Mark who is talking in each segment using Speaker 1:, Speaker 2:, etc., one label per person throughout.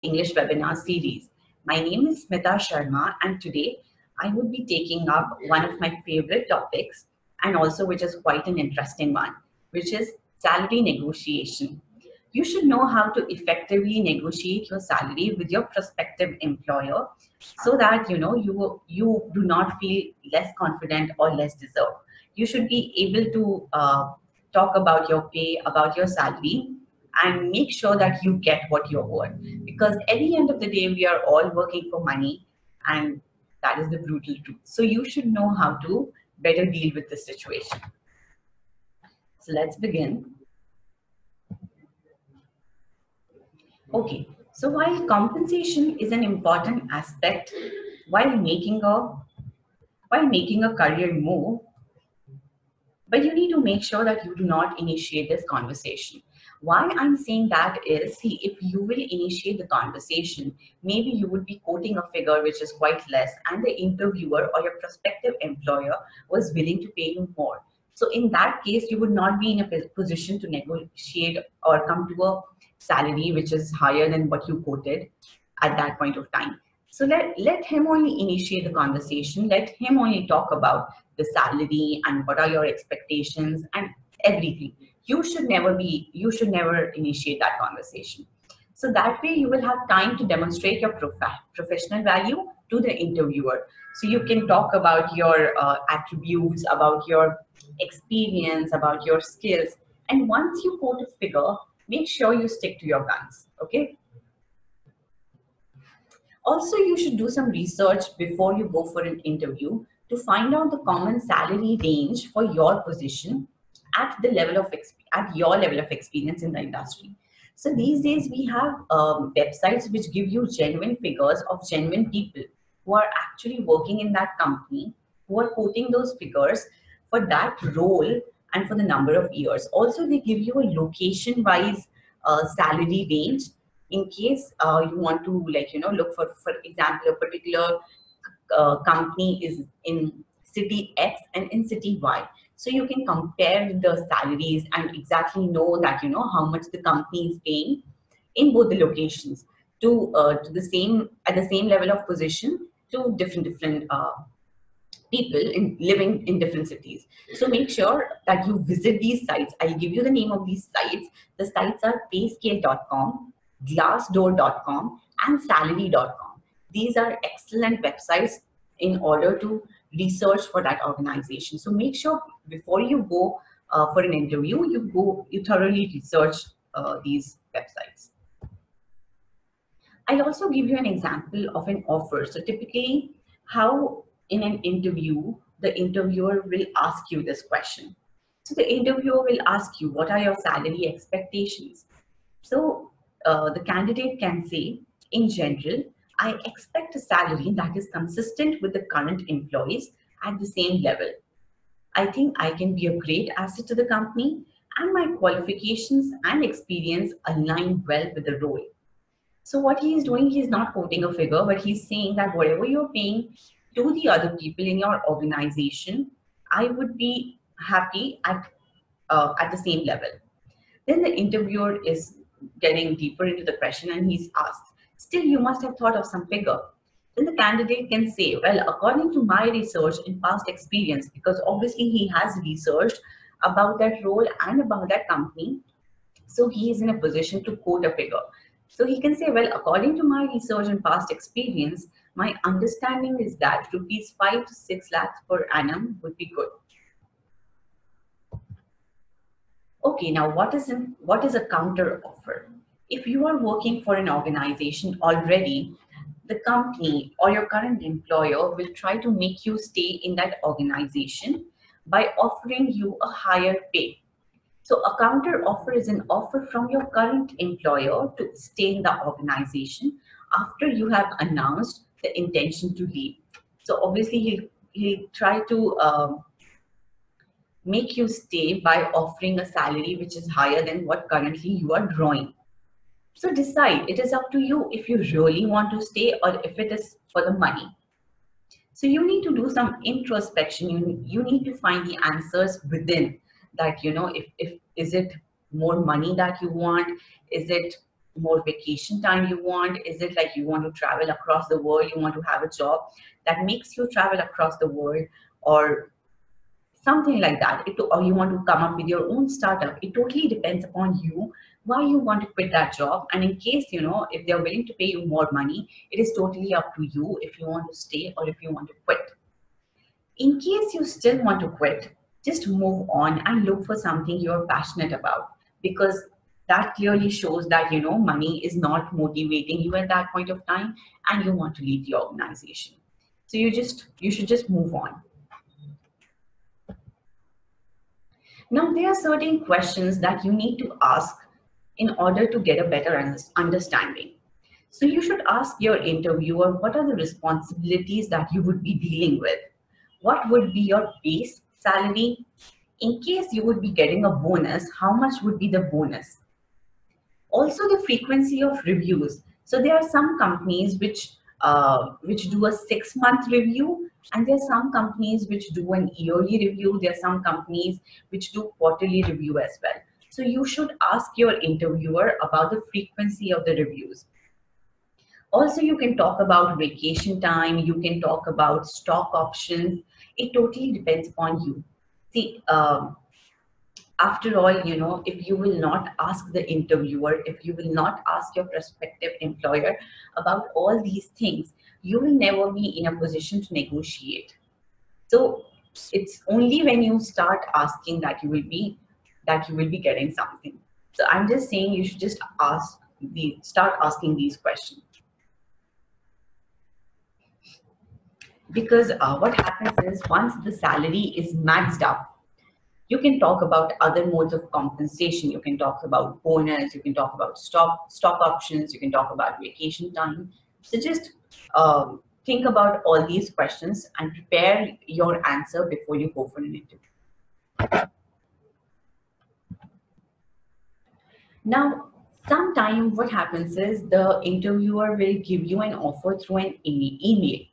Speaker 1: English webinar series. My name is Smita Sharma, and today I would be taking up one of my favorite topics, and also which is quite an interesting one, which is salary negotiation. You should know how to effectively negotiate your salary with your prospective employer so that you do not feel less confident or less deserved. You should be able to talk about your pay, about your salary, and make sure that you get what you're worth. Because at the end of the day, we are all working for money, and that is the brutal truth. So you should know how to better deal with this situation. So let's begin. Okay, so while compensation is an important aspect while making a career move, but you need to make sure that you do not initiate this conversation. Why I'm saying that is, see, if you will initiate the conversation, maybe you would be quoting a figure which is quite less, and the interviewer or your prospective employer was willing to pay you more. So in that case, you would not be in a position to negotiate or come to a salary which is higher than what you quoted at that point of time. So let him only initiate the conversation. Let him only talk about the salary and what are your expectations and everything. You should never initiate that conversation. So that way you will have time to demonstrate your professional value to the interviewer. So you can talk about your attributes, about your experience, about your skills. And once you quote a figure, make sure you stick to your guns. Okay. Also, you should do some research before you go for an interview to find out the common salary range for your position at the level of at your level of experience in the industry. So these days we have websites which give you genuine figures of genuine people who are actually working in that company, who are quoting those figures for that role and for the number of years. Also, they give you a location-wise salary range in case you want to, like, look for example, a particular company is in city X and in city Y. So you can compare the salaries and exactly know that, how much the company is paying in both the locations to the same, at the same level of position, to different people living in different cities. So make sure that you visit these sites. I'll give you the name of these sites. The sites are payscale.com, glassdoor.com, and salary.com. These are excellent websites in order to research for that organization. So make sure before you go for an interview, you thoroughly research these websites. I'll also give you an example of an offer. So typically, how in an interview, the interviewer will ask you this question. So the interviewer will ask you, what are your salary expectations? So the candidate can say, in general, I expect a salary that is consistent with the current employees at the same level. I think I can be a great asset to the company, and my qualifications and experience align well with the role. So what he is doing, he's not quoting a figure, but he's saying that whatever you're paying to the other people in your organization, I would be happy at the same level. Then the interviewer is getting deeper into the question, and he's asked, still you must have thought of some figure. Then the candidate can say, well, according to my research and past experience, because obviously he has researched about that role and about that company, so he is in a position to quote a figure. So he can say, well, according to my research and past experience, my understanding is that rupees 5 to 6 lakhs per annum would be good. Okay, now what is a counter offer? If you are working for an organization already, the company or your current employer will try to make you stay in that organization by offering you a higher pay. So a counter offer is an offer from your current employer to stay in the organization after you have announced the intention to leave. So obviously he'll try to make you stay by offering a salary which is higher than what currently you are drawing. So decide, it is up to you if you really want to stay or if it is for the money. So you need to do some introspection. You need to find the answers within that, if is it more money that you want? Is it more vacation time you want? Is it like you want to travel across the world? You want to have a job that makes you travel across the world, or something like that? Or you want to come up with your own startup? It totally depends upon you why you want to quit that job. And in case, if they're willing to pay you more money, it is totally up to you if you want to stay or if you want to quit. In case you still want to quit, just move on and look for something you're passionate about, because that clearly shows that money is not motivating you at that point of time and you want to leave the organization. So you should just move on. Now there are certain questions that you need to ask in order to get a better understanding. So you should ask your interviewer, what are the responsibilities that you would be dealing with? What would be your base salary? In case you would be getting a bonus, how much would be the bonus? Also, the frequency of reviews. So there are some companies which do a 6-month review, and there are some companies which do an yearly review. There are some companies which do quarterly review as well. So you should ask your interviewer about the frequency of the reviews. Also, you can talk about vacation time. You can talk about stock options. It totally depends upon you. See, after all, if you will not ask the interviewer, if you will not ask your prospective employer about all these things, you will never be in a position to negotiate. So it's only when you start asking that you will be getting something. So I'm just saying you should just start asking these questions. Because what happens is, once the salary is maxed up, you can talk about other modes of compensation. You can talk about bonus, you can talk about stock options, you can talk about vacation time. So just think about all these questions and prepare your answer before you go for an interview. Now, sometime what happens is the interviewer will give you an offer through an email.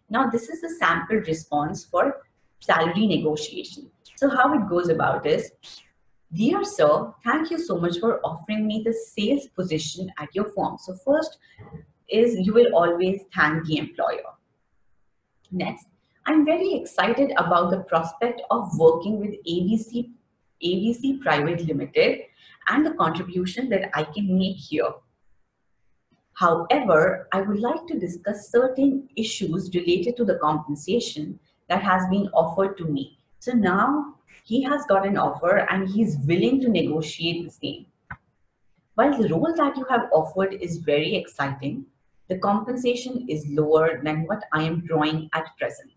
Speaker 1: Now, this is a sample response for salary negotiation. So how it goes about is, dear sir, thank you so much for offering me the sales position at your firm. So first is, you will always thank the employer. Next, I'm very excited about the prospect of working with ABC Private Limited and the contribution that I can make here. However, I would like to discuss certain issues related to the compensation that has been offered to me. So now he has got an offer and he's willing to negotiate the same. While the role that you have offered is very exciting, the compensation is lower than what I am drawing at present.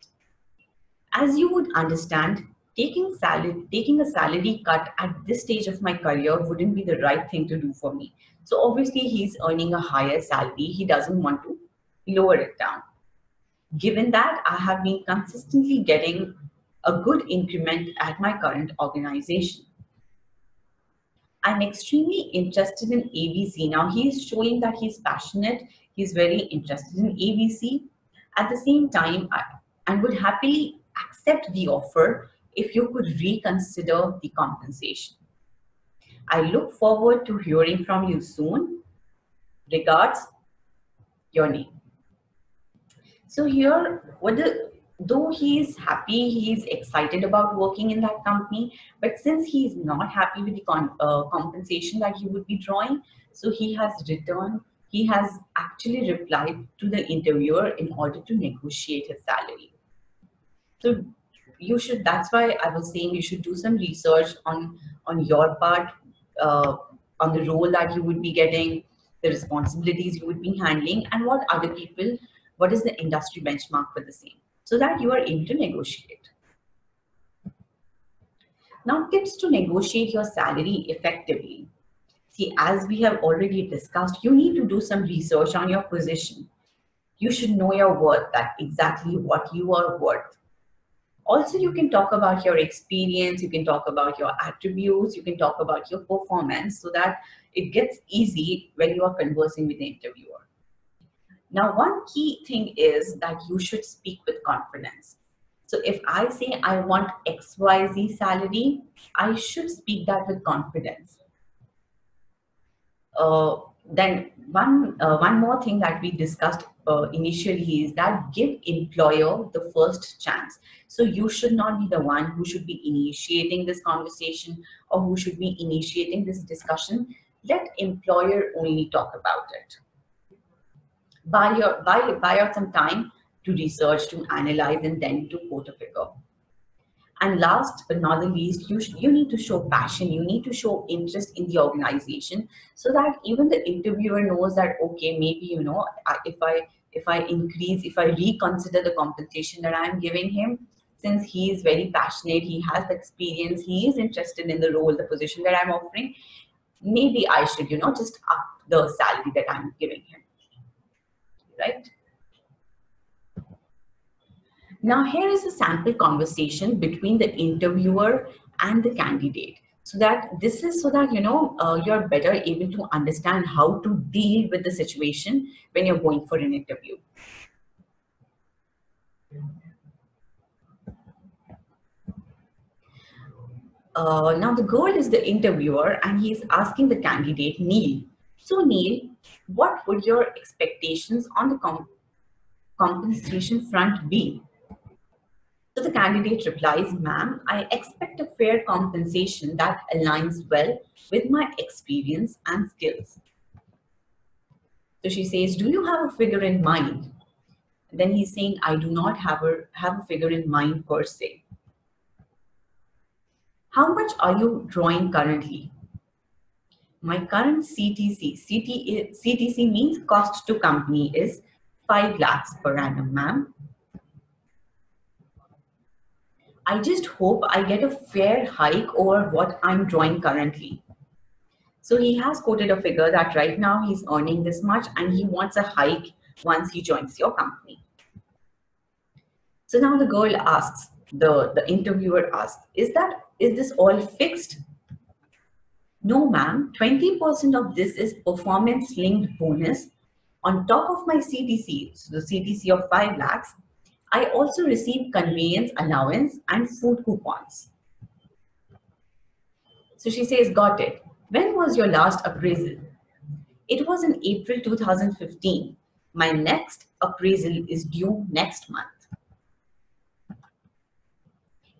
Speaker 1: As you would understand, taking a salary cut at this stage of my career wouldn't be the right thing to do for me. So obviously he's earning a higher salary. He doesn't want to lower it down. Given that I have been consistently getting a good increment at my current organization, I'm extremely interested in ABC. Now he is showing that he's passionate. He's very interested in ABC. At the same time, I would happily accept the offer if you could reconsider the compensation. I look forward to hearing from you soon. Regards, your name. So here, though he is happy, he is excited about working in that company, but since he is not happy with the compensation that he would be drawing, so he has actually replied to the interviewer in order to negotiate his salary. So that's why I was saying you should do some research on your part, uh, on the role that you would be getting, the responsibilities you would be handling, and what is the industry benchmark for the same, so that you are able to negotiate. Now, tips to negotiate your salary effectively. See, as we have already discussed, you need to do some research on your position. You should know your worth, that exactly what you are worth. Also, you can talk about your experience, you can talk about your attributes, you can talk about your performance, so that it gets easy when you are conversing with the interviewer. Now, one key thing is that you should speak with confidence. So if I say I want XYZ salary, I should speak that with confidence. Then one more thing that we discussed initially is that give employer the first chance. So you should not be the one who should be initiating this conversation or who should be initiating this discussion. Let employer only talk about it. Buy out some time to research, to analyze, and then to quote a figure. And last but not the least, you need to show passion. You need to show interest in the organization, so that even the interviewer knows that, okay, maybe if I increase, if I reconsider the compensation that I'm giving him, since he is very passionate, he has the experience, he is interested in the role, the position that I'm offering, maybe I should just up the salary that I'm giving him, right? Now, here is a sample conversation between the interviewer and the candidate. So that this is so that you're better able to understand how to deal with the situation when you're going for an interview. Now, the girl is the interviewer, and he's asking the candidate, Neil. So, Neil, what would your expectations on the compensation front be? So the candidate replies, ma'am, I expect a fair compensation that aligns well with my experience and skills. So she says, do you have a figure in mind? Then he's saying, I do not have a figure in mind per se. How much are you drawing currently? My current CTC means cost to company, is 5 lakhs per annum, ma'am. I just hope I get a fair hike over what I'm drawing currently. So he has quoted a figure that right now he's earning this much and he wants a hike once he joins your company. So now the girl asks, the interviewer asks, is this all fixed? No, ma'am, 20% of this is performance linked bonus. On top of my CTC, so the CTC of 5 lakhs, I also receive conveyance allowance and food coupons. So she says, got it. When was your last appraisal? It was in April 2015. My next appraisal is due next month.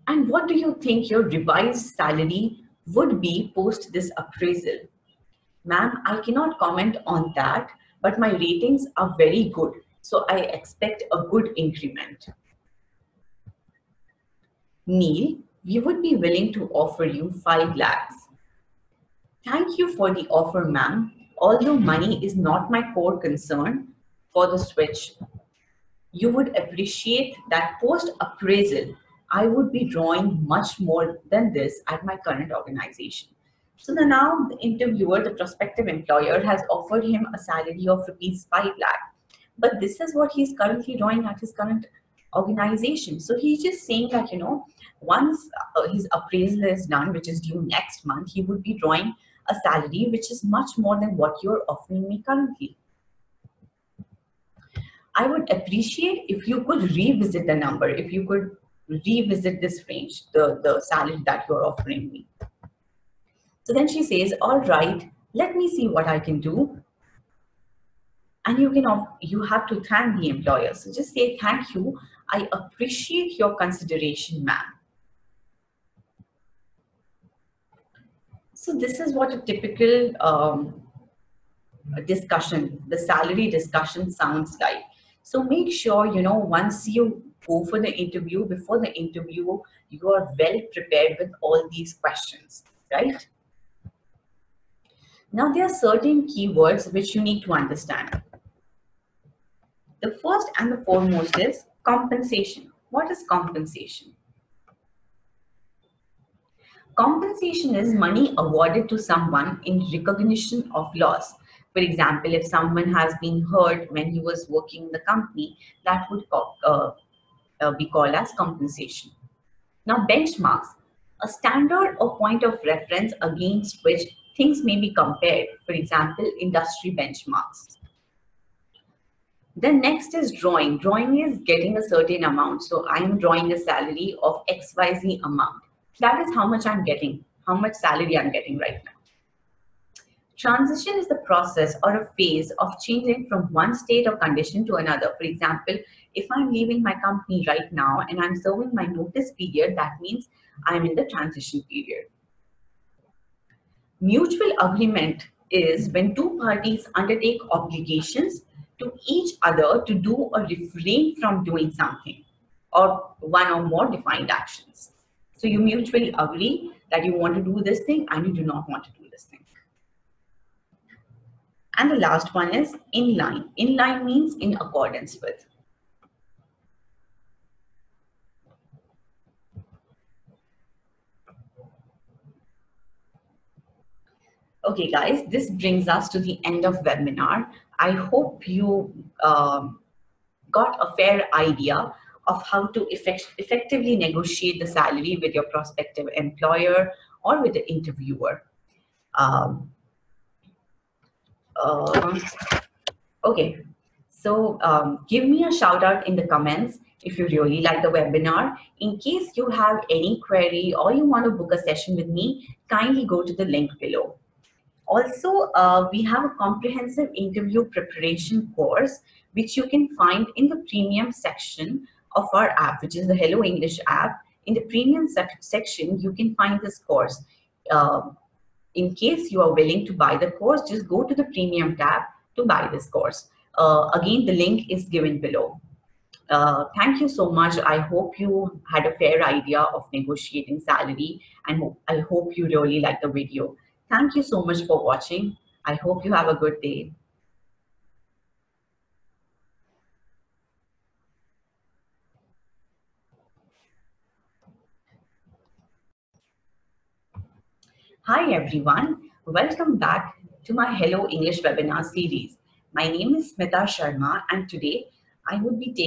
Speaker 1: And what do you think your revised salary would be post this appraisal? Ma'am, I cannot comment on that, but my ratings are very good, so I expect a good increment. Neil, we would be willing to offer you 5 lakhs. Thank you for the offer, ma'am. Although money is not my core concern for the switch, you would appreciate that post appraisal, I would be drawing much more than this at my current organization. So now the interviewer, the prospective employer, has offered him a salary of rupees 5 lakh. But this is what he's currently drawing at his current organization. So he's just saying that, once his appraisal is done, which is due next month, he would be drawing a salary which is much more than what you're offering me currently. I would appreciate if you could revisit the number, if you could revisit this range, the salary that you're offering me. So then she says, all right, let me see what I can do. And you have to thank the employer. So just say, thank you. I appreciate your consideration, ma'am. So this is what a typical discussion, the salary discussion sounds like. So make sure, once you go for the interview, before the interview, you are well prepared with all these questions, right? Now, there are certain keywords which you need to understand. The first and the foremost is compensation. What is compensation? Compensation is money awarded to someone in recognition of loss. For example, if someone has been hurt when he was working in the company, that would be called as compensation. Now, benchmarks, a standard or point of reference against which things may be compared. For example, industry benchmarks. Then next is drawing. Drawing is getting a certain amount. So I am drawing a salary of XYZ amount. That is how much I'm getting, how much salary I'm getting right now. Transition is the process or a phase of changing from one state or condition to another. For example, if I'm leaving my company right now and I'm serving my notice period, that means I'm in the transition period. Mutual agreement is when two parties undertake obligations to each other to do or refrain from doing something or one or more defined actions. So you mutually agree that you want to do this thing and you do not want to do this thing. And the last one is in line. In line means in accordance with. Okay, guys, this brings us to the end of webinar. I hope you got a fair idea of how to effectively negotiate the salary with your prospective employer or with the interviewer. Um, uh, okay, so give me a shout out in the comments if you really like the webinar. In case you have any query or you want to book a session with me, kindly go to the link below. Also, we have a comprehensive interview preparation course, which you can find in the premium section of our app, which is the Hello English app. In the premium section, you can find this course. Uh, in case you are willing to buy the course, just go to the premium tab to buy this course. Again, the link is given below. Thank you so much. I hope you had a fair idea of negotiating salary, and I hope you really like the video. Thank you so much for watching. I hope you have a good day. Hi everyone. Welcome back to my Hello English webinar series. My name is Smita Sharma, and today I would be taking